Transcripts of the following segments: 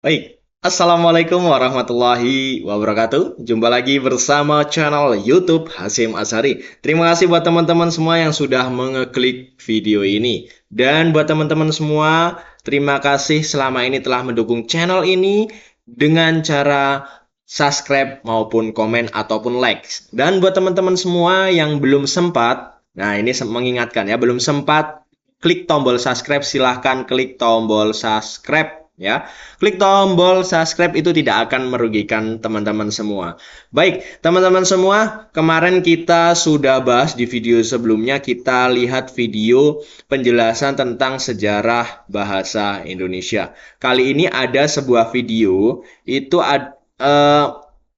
Baik, Assalamualaikum warahmatullahi wabarakatuh. Jumpa lagi bersama channel YouTube Hasyim Asyari. Terima kasih buat teman-teman semua yang sudah mengeklik video ini. Dan buat teman-teman semua, terima kasih selama ini telah mendukung channel ini dengan cara subscribe maupun komen ataupun like. Dan buat teman-teman semua yang belum sempat, nah ini mengingatkan ya, belum sempat klik tombol subscribe, silahkan klik tombol subscribe ya. Klik tombol subscribe itu tidak akan merugikan teman-teman semua. Baik, teman-teman semua, kemarin kita sudah bahas di video sebelumnya, kita lihat video penjelasan tentang sejarah bahasa Indonesia. Kali ini ada sebuah video, itu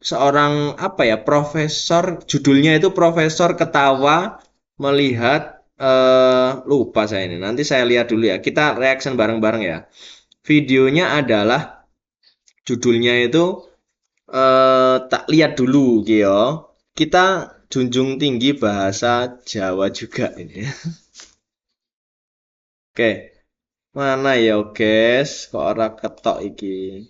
seorang profesor, judulnya itu Profesor Ketawa Melihat lupa saya ini. Nanti saya lihat dulu ya. Kita reaction bareng-bareng ya. Videonya adalah judulnya itu tak lihat dulu gitu. Kita junjung tinggi bahasa Jawa juga ini. Oke, mana ya guys? Kok ora ketok iki?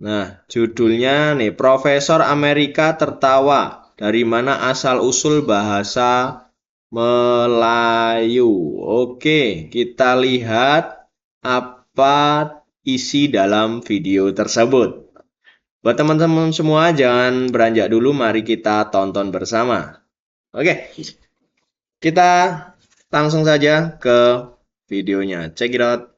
Nah, judulnya nih Profesor Amerika tertawa. Dari mana asal-usul bahasa Melayu? Oke, kita lihat apa isi dalam video tersebut. Buat teman-teman semua, jangan beranjak dulu, mari kita tonton bersama. Oke, kita langsung saja ke videonya. Check it out.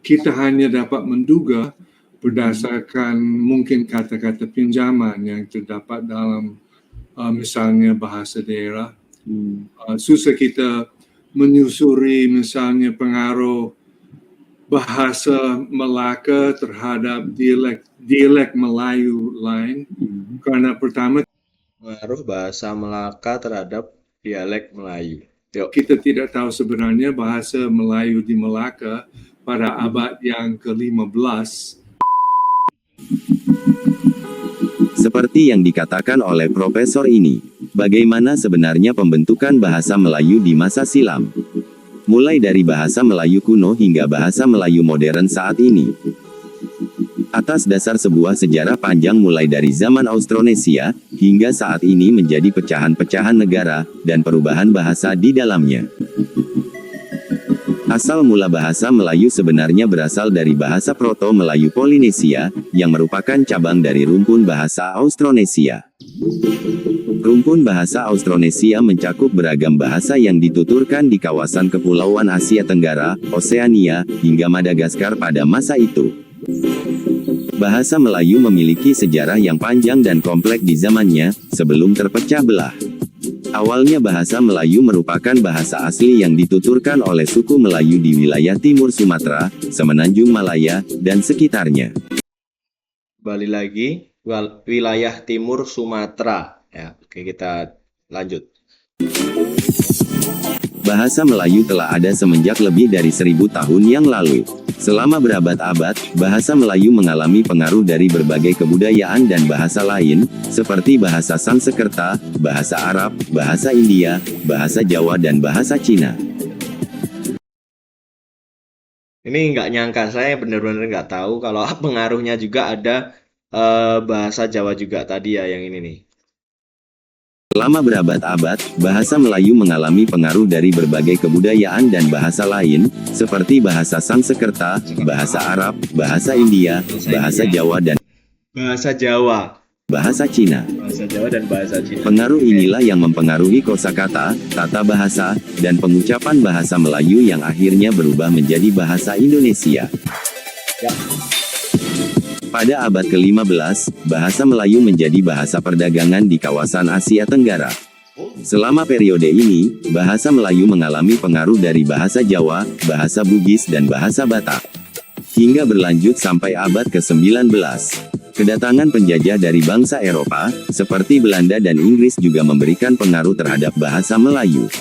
Kita hanya dapat menduga berdasarkan mungkin kata-kata pinjaman yang terdapat dalam misalnya bahasa daerah. Susah kita menyusuri misalnya pengaruh bahasa Melaka terhadap dialek Melayu lain. Karena pertama Pengaruh bahasa Melaka terhadap dialek Melayu. Yuk. Kita tidak tahu sebenarnya bahasa Melayu di Melaka pada abad yang ke-15. Seperti yang dikatakan oleh profesor ini, bagaimana sebenarnya pembentukan bahasa Melayu di masa silam? Mulai dari bahasa Melayu kuno hingga bahasa Melayu modern saat ini. Atas dasar sebuah sejarah panjang mulai dari zaman Austronesia, hingga saat ini menjadi pecahan-pecahan negara, dan perubahan bahasa di dalamnya. Asal mula bahasa Melayu sebenarnya berasal dari bahasa Proto-Melayu Polinesia, yang merupakan cabang dari rumpun bahasa Austronesia. Rumpun bahasa Austronesia mencakup beragam bahasa yang dituturkan di kawasan Kepulauan Asia Tenggara, Oseania, hingga Madagaskar pada masa itu. Bahasa Melayu memiliki sejarah yang panjang dan kompleks di zamannya, sebelum terpecah belah. Awalnya bahasa Melayu merupakan bahasa asli yang dituturkan oleh suku Melayu di wilayah timur Sumatera, Semenanjung Malaya, dan sekitarnya. Kembali lagi, wilayah timur Sumatera. Ya, oke, kita lanjut. Bahasa Melayu telah ada semenjak lebih dari 1000 tahun yang lalu. Selama berabad-abad, bahasa Melayu mengalami pengaruh dari berbagai kebudayaan dan bahasa lain, seperti bahasa Sanskerta, bahasa Arab, bahasa India, bahasa Jawa dan bahasa Cina. Ini nggak nyangka, saya benar-benar nggak tahu kalau pengaruhnya juga ada bahasa Jawa juga tadi ya yang ini nih. Selama berabad-abad, bahasa Melayu mengalami pengaruh dari berbagai kebudayaan dan bahasa lain, seperti bahasa Sanskerta, bahasa Arab, bahasa India, bahasa Jawa dan bahasa Jawa. Bahasa Cina. Bahasa Jawa dan bahasa Cina. Pengaruh inilah yang mempengaruhi kosakata, tata bahasa, dan pengucapan bahasa Melayu yang akhirnya berubah menjadi bahasa Indonesia. Ya. Pada abad ke-15, bahasa Melayu menjadi bahasa perdagangan di kawasan Asia Tenggara. Selama periode ini, bahasa Melayu mengalami pengaruh dari bahasa Jawa, bahasa Bugis dan bahasa Batak. Hingga berlanjut sampai abad ke-19. Kedatangan penjajah dari bangsa Eropa, seperti Belanda dan Inggris juga memberikan pengaruh terhadap bahasa Melayu.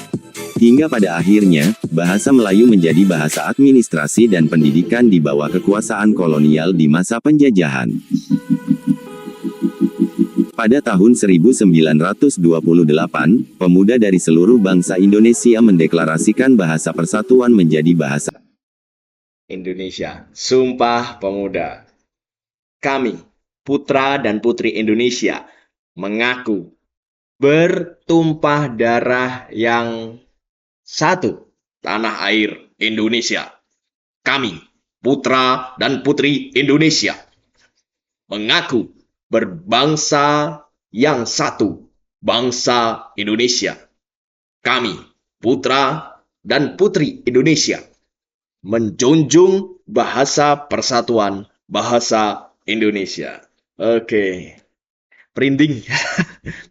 Hingga pada akhirnya, bahasa Melayu menjadi bahasa administrasi dan pendidikan di bawah kekuasaan kolonial di masa penjajahan. Pada tahun 1928, pemuda dari seluruh bangsa Indonesia mendeklarasikan bahasa persatuan menjadi bahasa Indonesia. Sumpah Pemuda. Kami, putra dan putri Indonesia, mengaku bertumpah darah yang satu, tanah air Indonesia. Kami, putra dan putri Indonesia, mengaku berbangsa yang satu, bangsa Indonesia. Kami, putra dan putri Indonesia, menjunjung bahasa persatuan, bahasa Indonesia. Oke, merinding.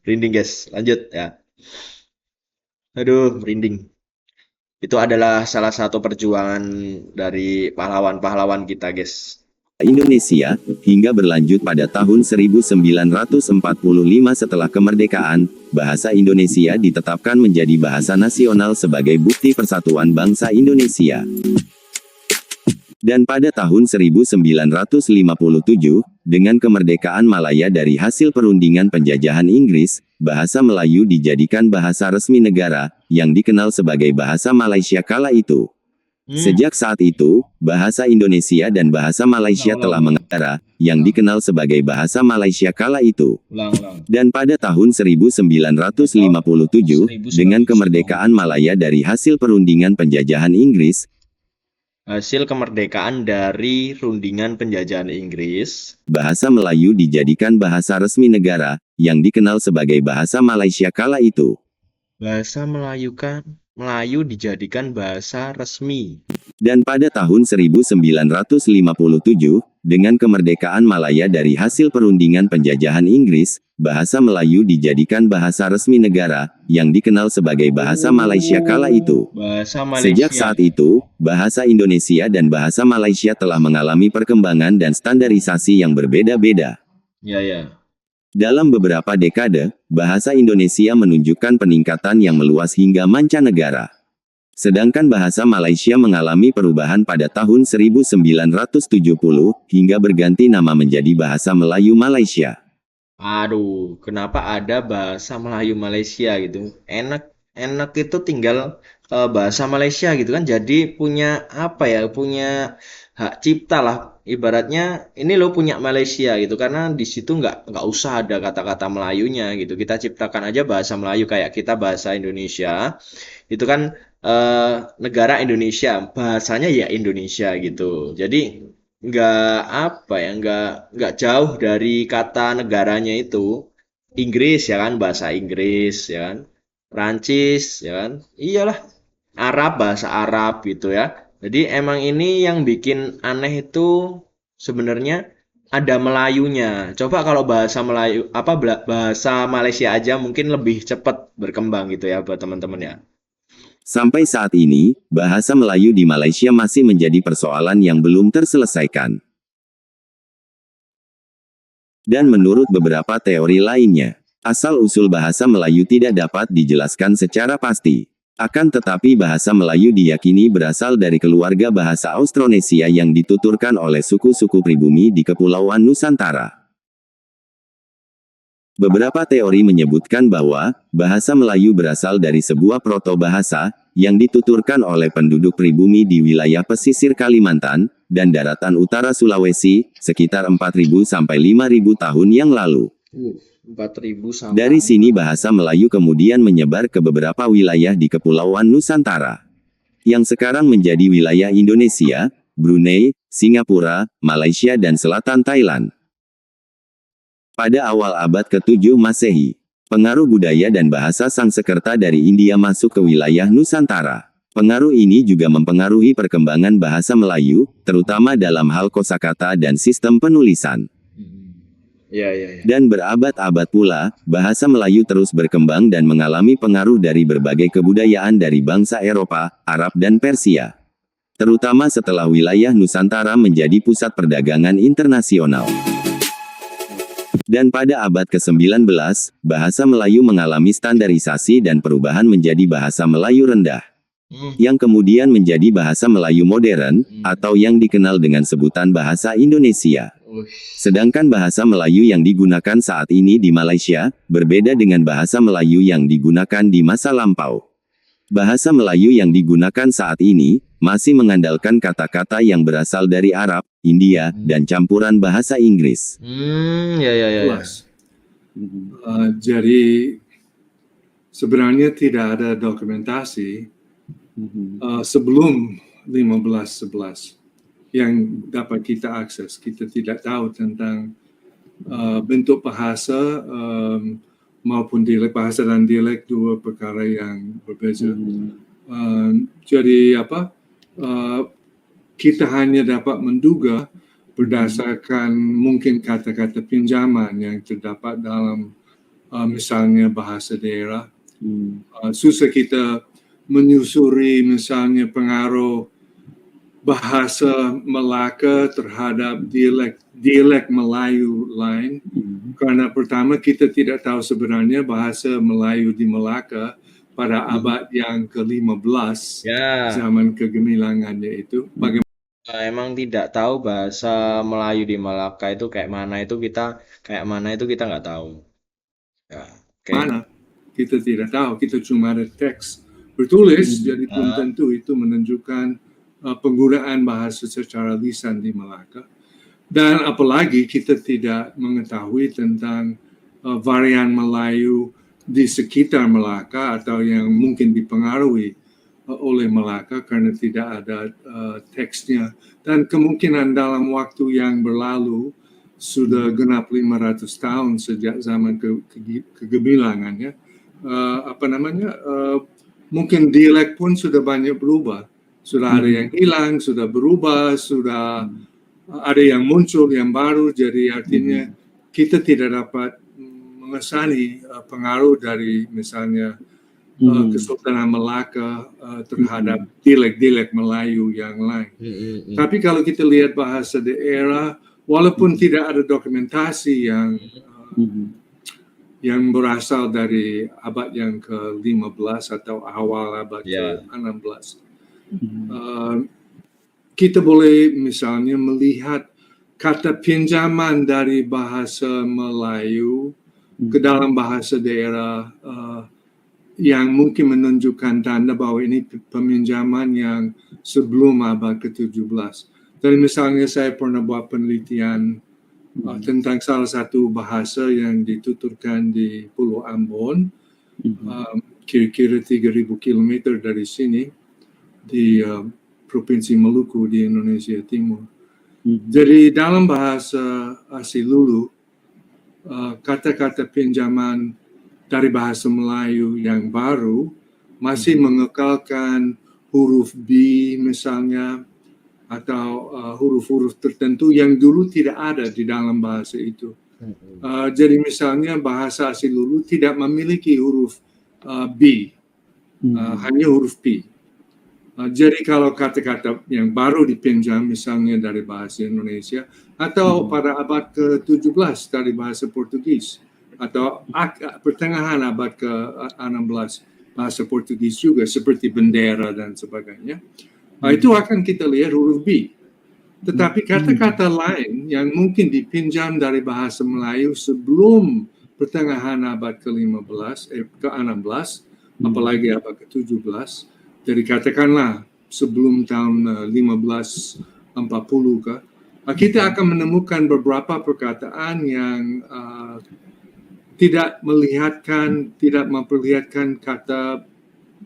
Merinding guys, lanjut ya. Aduh, merinding. Itu adalah salah satu perjuangan dari pahlawan-pahlawan kita guys. Indonesia, hingga berlanjut pada tahun 1945 setelah kemerdekaan, bahasa Indonesia ditetapkan menjadi bahasa nasional sebagai bukti persatuan bangsa Indonesia. Dan pada tahun 1957, dengan kemerdekaan Malaya dari hasil perundingan penjajahan Inggris, bahasa Melayu dijadikan bahasa resmi negara, yang dikenal sebagai bahasa Malaysia kala itu. Sejak saat itu, bahasa Indonesia dan bahasa Malaysia telah mengantara, yang dikenal sebagai bahasa Malaysia kala itu. Dan pada tahun 1957, dengan kemerdekaan Malaya dari hasil perundingan penjajahan Inggris, Hasil kemerdekaan dari rundingan penjajahan Inggris, bahasa Melayu dijadikan bahasa resmi negara, yang dikenal sebagai bahasa Malaysia kala itu. bahasa Melayu dijadikan bahasa resmi. Dan pada tahun 1957, dengan kemerdekaan Malaya dari hasil perundingan penjajahan Inggris, bahasa Melayu dijadikan bahasa resmi negara, yang dikenal sebagai bahasa Malaysia kala itu. Bahasa Malaysia. Sejak saat itu, bahasa Indonesia dan bahasa Malaysia telah mengalami perkembangan dan standarisasi yang berbeda-beda. Ya. Dalam beberapa dekade, bahasa Indonesia menunjukkan peningkatan yang meluas hingga mancanegara. Sedangkan bahasa Malaysia mengalami perubahan pada tahun 1970, hingga berganti nama menjadi bahasa Melayu Malaysia. Aduh, kenapa ada bahasa Melayu Malaysia gitu? Enak itu tinggal bahasa Malaysia gitu kan. Jadi punya apa ya? Punya hak cipta lah. Ibaratnya ini lo punya Malaysia gitu, karena di situ nggak usah ada kata-kata Melayunya gitu. Kita ciptakan aja bahasa Melayu kayak kita bahasa Indonesia. Itu kan negara Indonesia, bahasanya ya Indonesia gitu. Jadi nggak apa ya, nggak jauh dari kata negaranya itu. Inggris ya kan, bahasa Inggris ya kan. Prancis ya kan. Iyalah, Arab bahasa Arab gitu ya. Jadi emang ini yang bikin aneh itu sebenarnya ada Melayunya. Coba kalau bahasa Melayu bahasa Malaysia aja mungkin lebih cepat berkembang gitu ya buat teman-teman ya. Sampai saat ini, bahasa Melayu di Malaysia masih menjadi persoalan yang belum terselesaikan. Dan menurut beberapa teori lainnya, asal-usul bahasa Melayu tidak dapat dijelaskan secara pasti. Akan tetapi bahasa Melayu diyakini berasal dari keluarga bahasa Austronesia yang dituturkan oleh suku-suku pribumi di Kepulauan Nusantara. Beberapa teori menyebutkan bahwa bahasa Melayu berasal dari sebuah proto-bahasa yang dituturkan oleh penduduk pribumi di wilayah pesisir Kalimantan dan daratan utara Sulawesi sekitar 4.000 sampai 5.000 tahun yang lalu. 4.000 sampai. Dari sini bahasa Melayu kemudian menyebar ke beberapa wilayah di Kepulauan Nusantara, yang sekarang menjadi wilayah Indonesia, Brunei, Singapura, Malaysia dan selatan Thailand. Pada awal abad ke-7 Masehi, pengaruh budaya dan bahasa Sangsekerta dari India masuk ke wilayah Nusantara. Pengaruh ini juga mempengaruhi perkembangan bahasa Melayu, terutama dalam hal kosakata dan sistem penulisan. Ya. Dan berabad-abad pula, bahasa Melayu terus berkembang dan mengalami pengaruh dari berbagai kebudayaan dari bangsa Eropa, Arab dan Persia. Terutama setelah wilayah Nusantara menjadi pusat perdagangan internasional. Dan pada abad ke-19, bahasa Melayu mengalami standarisasi dan perubahan menjadi bahasa Melayu rendah, yang kemudian menjadi bahasa Melayu modern, atau yang dikenal dengan sebutan bahasa Indonesia. Sedangkan bahasa Melayu yang digunakan saat ini di Malaysia, berbeda dengan bahasa Melayu yang digunakan di masa lampau. Bahasa Melayu yang digunakan saat ini, masih mengandalkan kata-kata yang berasal dari Arab, India, dan campuran bahasa Inggris. Ya, ya, ya, ya. Jelas. Jadi sebenarnya tidak ada dokumentasi sebelum 1511 yang dapat kita akses. Kita tidak tahu tentang bentuk bahasa maupun dialek. Bahasa dan dialek dua perkara yang berbeza. Jadi kita hanya dapat menduga berdasarkan mungkin kata-kata pinjaman yang terdapat dalam misalnya bahasa daerah. Susah kita menyusuri misalnya pengaruh bahasa Melaka terhadap dialek Melayu lain, karena pertama kita tidak tahu sebenarnya bahasa Melayu di Melaka pada abad yang ke-15, zaman kegemilangannya itu. Bagaimana emang tidak tahu bahasa Melayu di Malaka itu kayak mana itu kita nggak tahu. Ya, mana kita tidak tahu, kita cuma ada teks bertulis, jadi belum tentu itu menunjukkan penggunaan bahasa secara lisan di Malaka. Dan apalagi kita tidak mengetahui tentang varian Melayu di sekitar Malaka atau yang mungkin dipengaruhi oleh Malaka karena tidak ada teksnya. Dan kemungkinan dalam waktu yang berlalu sudah genap 500 tahun sejak zaman kegemilangannya, mungkin dialek pun sudah banyak berubah. Sudah ada yang hilang, sudah berubah, sudah ada yang muncul, yang baru. Jadi artinya kita tidak dapat mengesani pengaruh dari misalnya Kesultanan Melaka terhadap dialek-dialek Melayu yang lain. Tapi kalau kita lihat bahasa daerah, walaupun tidak ada dokumentasi yang berasal dari abad yang ke-15 atau awal abad ke-16, kita boleh misalnya melihat kata pinjaman dari bahasa Melayu ke dalam bahasa daerah yang mungkin menunjukkan tanda bahwa ini peminjaman yang sebelum abad ke-17. Jadi misalnya saya pernah buat penelitian tentang salah satu bahasa yang dituturkan di Pulau Ambon, kira-kira 3.000 km dari sini, di Provinsi Maluku di Indonesia Timur. Jadi dalam bahasa Asilulu, kata-kata pinjaman dari bahasa Melayu yang baru masih mengekalkan huruf B misalnya, atau huruf-huruf tertentu yang dulu tidak ada di dalam bahasa itu. Jadi misalnya bahasa Asilulu tidak memiliki huruf B, hanya huruf P. Jadi kalau kata-kata yang baru dipinjam misalnya dari bahasa Indonesia atau pada abad ke-17 dari bahasa Portugis atau pertengahan abad ke-16 bahasa Portugis juga seperti bendera dan sebagainya, itu akan kita lihat huruf B. Tetapi kata-kata lain yang mungkin dipinjam dari bahasa Melayu sebelum pertengahan abad ke-16, apalagi abad ke-17, jadi katakanlah sebelum tahun 1540 kita akan menemukan beberapa perkataan yang tidak memperlihatkan kata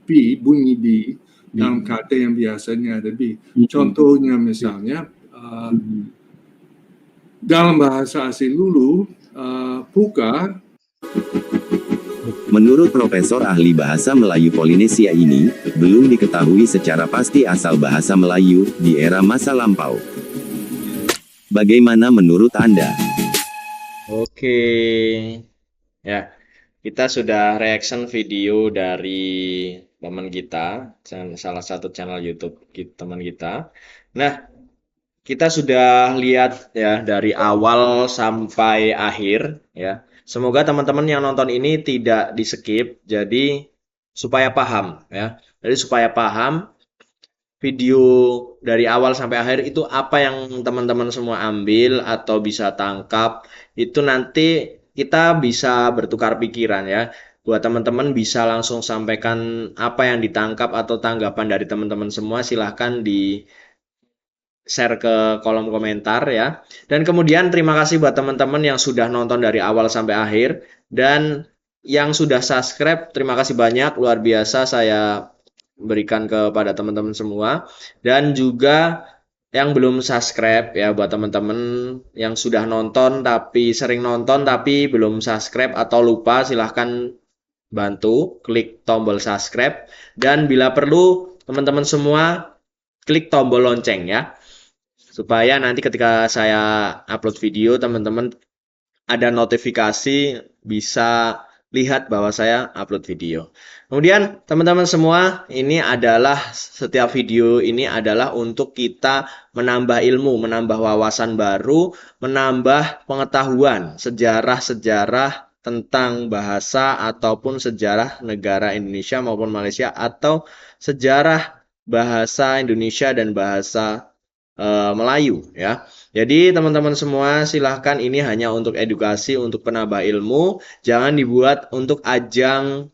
B, bunyi B dalam kata yang biasanya ada B. Contohnya misalnya dalam bahasa Asilulu, puka. Menurut Profesor Ahli Bahasa Melayu Polinesia ini, belum diketahui secara pasti asal bahasa Melayu di era masa lampau. Bagaimana menurut Anda? Oke, ya, kita sudah reaction video dari teman kita, salah satu channel YouTube teman kita. Nah, kita sudah lihat ya dari awal sampai akhir ya. Semoga teman-teman yang nonton ini tidak di-skip, jadi supaya paham ya. Jadi supaya paham video dari awal sampai akhir itu apa yang teman-teman semua ambil atau bisa tangkap, itu nanti kita bisa bertukar pikiran ya. buat teman-teman bisa langsung sampaikan apa yang ditangkap atau tanggapan dari teman-teman semua, silahkan di share ke kolom komentar ya. Dan kemudian terima kasih buat teman-teman yang sudah nonton dari awal sampai akhir, dan yang sudah subscribe, terima kasih banyak, luar biasa saya berikan kepada teman-teman semua. Dan juga yang belum subscribe ya, buat teman-teman yang sudah nonton tapi sering nonton tapi belum subscribe atau lupa, silahkan bantu klik tombol subscribe, dan bila perlu teman-teman semua klik tombol lonceng ya, supaya nanti ketika saya upload video teman-teman ada notifikasi, bisa lihat bahwa saya upload video. Kemudian teman-teman semua, ini adalah setiap video ini adalah untuk kita menambah ilmu, menambah wawasan baru, menambah pengetahuan sejarah-sejarah tentang bahasa ataupun sejarah negara Indonesia maupun Malaysia, atau sejarah bahasa Indonesia dan bahasa Melayu ya. Jadi teman-teman semua, silahkan, ini hanya untuk edukasi, untuk penambah ilmu, jangan dibuat untuk ajang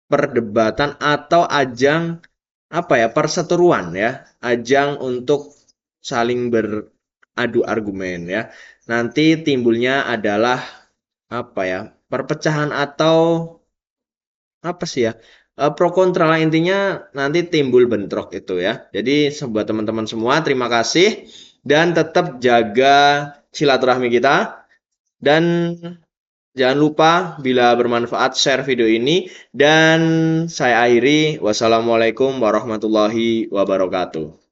perdebatan atau ajang perseteruan ya, ajang untuk saling beradu argumen ya. Nanti timbulnya adalah perpecahan atau pro kontra lah, intinya nanti timbul bentrok itu ya. Jadi buat teman-teman semua, terima kasih dan tetap jaga silaturahmi kita, dan jangan lupa bila bermanfaat share video ini, dan saya akhiri, wassalamualaikum warahmatullahi wabarakatuh.